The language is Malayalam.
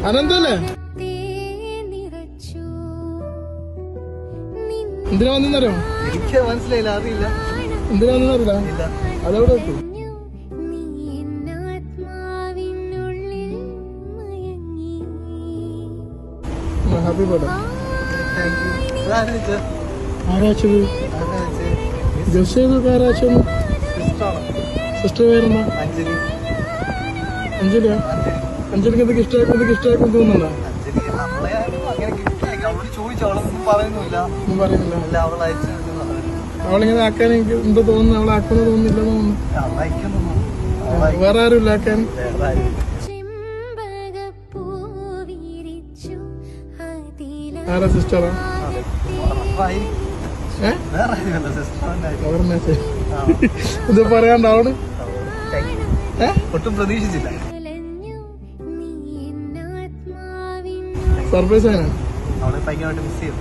അനന്തല്ലേ എന്തിനാ വന്നറിയോ? എനിക്ക് മനസ്സിലായില്ല, അറിയില്ല എന്തിനാ വന്നറിയില്ല. അതെവിടെ എത്തും? Happy birthday. ആരാച്ചത്? ഗസ് ചെയ്ത് ആരാച്ചത്? സിസ്റ്റർ പേരെന്താ? അഞ്ജലിയാ? അഞ്ജലിക്ക് എന്തൊക്കെ ഇഷ്ടമാക്കും തോന്നുന്നുണ്ടോ? ഒന്നും പറയുന്നില്ല. അവളിങ്ങനെ ആക്കാൻ എനിക്ക് എന്താ തോന്നുന്നു? അവളാക്കുന്ന തോന്നുന്നില്ല തോന്നുന്നു. വേറെ ആരും ഇല്ല ആക്കാൻ. ആരാ സിസ്റ്ററാ? ഇത് പറയാണ്ടാവണ്. ഒട്ടും പ്രതീക്ഷിച്ചില്ല. സർപ്രൈസ് ആണ്. അവളെ ഭയങ്കരമായിട്ട് മിസ് ചെയ്തു.